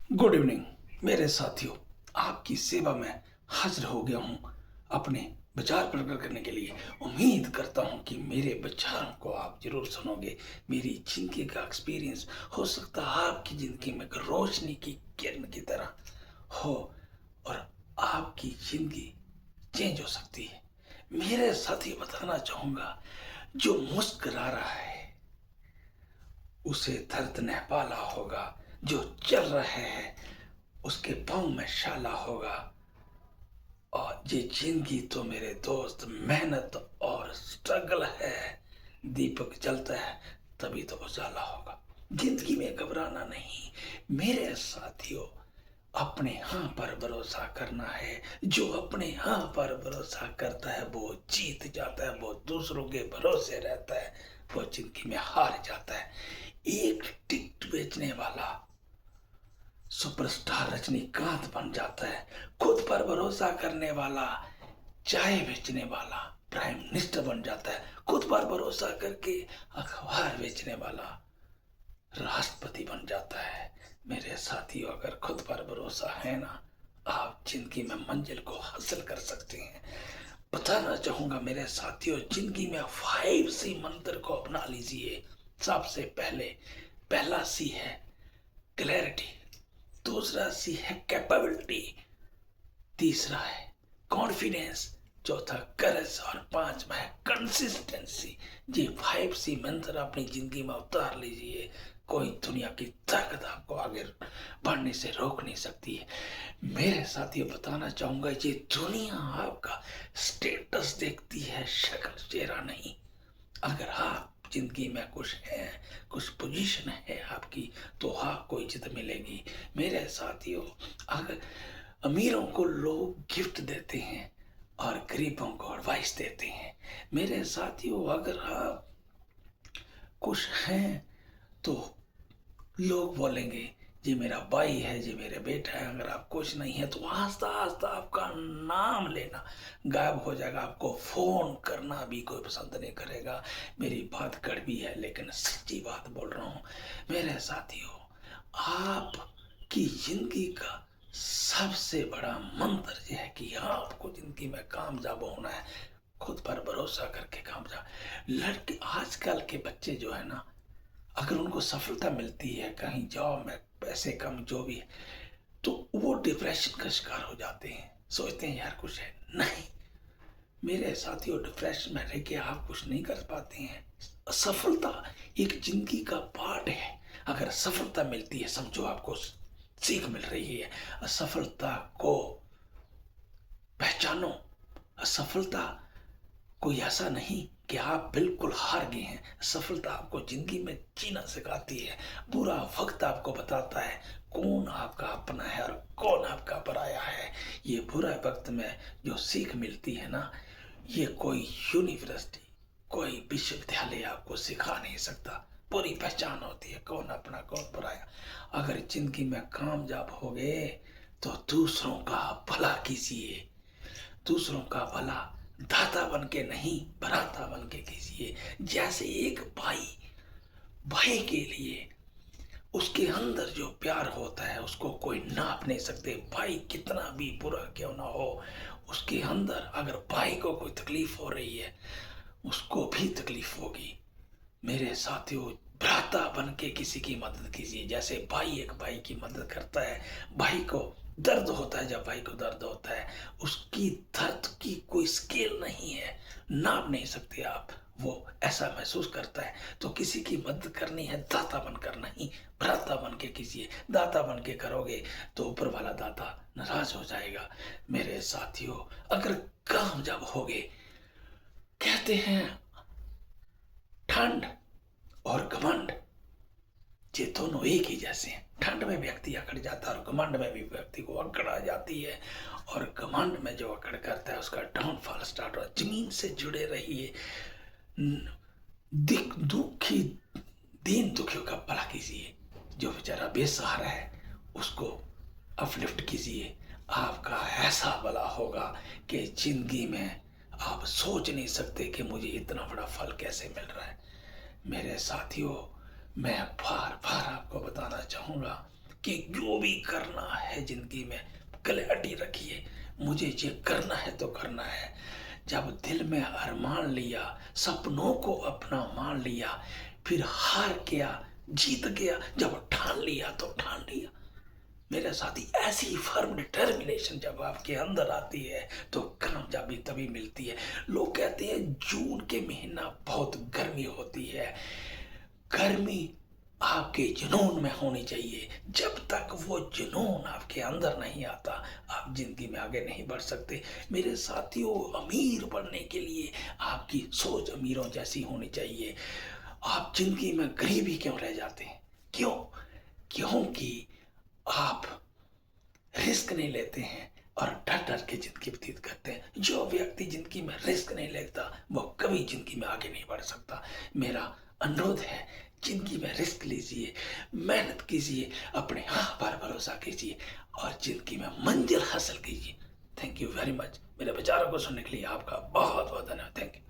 Good evening मेरे साथियों। आपकी सेवा में हाजिर हो गया हूँ अपने विचार प्रकट करने के लिए। उम्मीद करता हूँ कि मेरे विचारों को आप जरूर सुनोगे। मेरी जिंदगी का एक्सपीरियंस हो सकता है आपकी जिंदगी में एक रोशनी की किरण की तरह हो और आपकी जिंदगी चेंज हो सकती है। मेरे साथी बताना चाहूँगा, जो मुस्कुरा रहा है उसे दर्द न पाला होगा, जो चल रहे हैं उसके पाँव में शाला होगा। और ये जिंदगी तो मेरे दोस्त मेहनत और स्ट्रगल है। दीपक जलता है तभी तो उजाला होगा। जिंदगी में घबराना नहीं मेरे साथियों, अपने हाँ पर भरोसा करना है। जो अपने हाँ पर भरोसा करता है वो जीत जाता है। वो दूसरों के भरोसे रहता है, वो जिंदगी में हार जाता है। एक टिकट बेचने वाला सुपरस्टार रजनीकांत बन जाता है। खुद पर भरोसा करने वाला चाय बेचने वाला प्राइम मिनिस्टर बन जाता है। खुद पर भरोसा करके अखबार बेचने वाला राष्ट्रपति बन जाता है। मेरे साथियों, अगर खुद पर भरोसा है ना, आप जिंदगी में मंजिल को हासिल कर सकते हैं। बताना चाहूंगा मेरे साथियों, जिंदगी में 5C मंत्र को अपना लीजिए। सबसे पहला सी है क्लैरिटी, दूसरा सी है कैपेबिलिटी, तीसरा है कॉन्फिडेंस, चौथा करज और पांचवा है कंसिस्टेंसी। जी 5C मंत्र अपनी जिंदगी में उतार लीजिए। कोई दुनिया की ताकत आपको आगे बढ़ने से रोक नहीं सकती है। मेरे साथियों बताना चाहूंगा, ये दुनिया आपका स्टेटस देखती है, शक्ल चेहरा नहीं। अगर आप जिंदगी में कुछ है, कुछ पोजीशन है आपकी, तो आपको इज्जत मिलेगी। मेरे साथियों, अगर अमीरों को लोग गिफ्ट देते हैं और गरीबों को एडवाइस देते हैं। मेरे साथियों, अगर आप कुछ हैं तो लोग बोलेंगे ये मेरा भाई है, ये मेरे बेटा है। अगर आप कुछ नहीं है तो आस्ता आस्ता आपका नाम लेना गायब हो जाएगा। आपको फोन करना भी कोई पसंद नहीं करेगा। मेरी बात कड़वी है लेकिन सच्ची बात बोल रहा हूँ। मेरे साथियों, आपकी जिंदगी का सबसे बड़ा मंत्र यह है कि आपको जिंदगी में कामयाब होना है। खुद पर भरोसा करके कामयाब। लड़के आजकल के बच्चे जो है ना, अगर उनको सफलता मिलती है कहीं जॉब में, पैसे कम जो भी है, तो वो डिप्रेशन का शिकार हो जाते हैं। सोचते हैं यार कुछ है नहीं। मेरे साथियों, डिप्रेशन में रह के आप कुछ नहीं कर पाते हैं। असफलता एक जिंदगी का पार्ट है। अगर सफलता मिलती है समझो आपको सीख मिल रही है। असफलता को पहचानो। असफलता कोई ऐसा नहीं कि आप बिल्कुल हार गए हैं। सफलता आपको जिंदगी में जीना सिखाती है। बुरा वक्त आपको बताता है कौन आपका अपना है और कौन आपका पराया है। ये बुरा वक्त में जो सीख मिलती है ना, ये कोई यूनिवर्सिटी, कोई विश्वविद्यालय आपको सिखा नहीं सकता। पूरी पहचान होती है कौन अपना कौन पराया। अगर जिंदगी में कामयाब हो गए तो दूसरों का भला कीजिए। दूसरों का भला दाता बन के नहीं, भ्राता बन के कीजिए। जैसे एक भाई भाई के लिए, उसके अंदर जो प्यार होता है उसको कोई नाप नहीं सकते। भाई कितना भी बुरा क्यों ना हो, उसके अंदर अगर भाई को कोई तकलीफ हो रही है उसको भी तकलीफ होगी। मेरे साथियों, भ्राता बन के किसी की मदद कीजिए। जैसे भाई एक भाई की मदद करता है, भाई को दर्द होता है, जब भाई को दर्द होता है उसकी दर्द की कोई स्केल नहीं है, नाप नहीं सकते आप। वो ऐसा महसूस करता है। तो किसी की मदद करनी है दाता बनकर नहीं, भ्राता बन के कीजिए। दाता बन के करोगे तो ऊपर वाला दाता नाराज हो जाएगा। मेरे साथियों, अगर कामयाब होगे, कहते हैं ठंड और घमंड ये दोनों एक ही जैसे हैं। ठंड में व्यक्ति अकड़ जाता है और घमंड में भी व्यक्ति को अकड़ आ जाती है। और घमंड में जो अकड़ करता है उसका डाउनफॉल स्टार्ट हो। जमीन से जुड़े रहिए। दिख दुखी दीन दुखियों का भला कीजिए। जो बेचारा बेसहारा है उसको अपलिफ्ट कीजिए। आपका ऐसा भला होगा कि जिंदगी में आप सोच नहीं सकते कि मुझे इतना बड़ा फल कैसे मिल रहा है। मेरे साथियों, मैं बार बार आपको बताना चाहूँगा कि जो भी करना है जिंदगी में क्लैरिटी रखिए, मुझे ये करना है तो करना है। जब दिल में अरमान लिया, सपनों को अपना मान लिया, फिर हार गया जीत गया, जब ठान लिया तो ठान लिया। मेरे साथी, ऐसी फर्म डिटर्मिनेशन जब आपके अंदर आती है तो कामयाबी तभी मिलती है। लोग कहते हैं जून के महीना बहुत गर्मी होती है। गर्मी आपके जुनून में होनी चाहिए। जब तक वो जुनून आपके अंदर नहीं आता, आप जिंदगी में आगे नहीं बढ़ सकते। मेरे साथियों, अमीर बनने के लिए आपकी सोच अमीरों जैसी होनी चाहिए। आप जिंदगी में गरीबी क्यों रह जाते हैं? क्यों? क्योंकि आप रिस्क नहीं लेते हैं और डर डर के जिंदगी व्यतीत करते हैं। जो व्यक्ति जिंदगी में रिस्क नहीं लेता वो कभी जिंदगी में आगे नहीं बढ़ सकता। मेरा अनुरोध है, जिंदगी में रिस्क लीजिए, मेहनत कीजिए, अपने आप पर भरोसा कीजिए और जिंदगी में मंजिल हासिल कीजिए। Thank you very much. मेरे विचारों को सुनने के लिए आपका बहुत बहुत धन्यवाद। Thank you.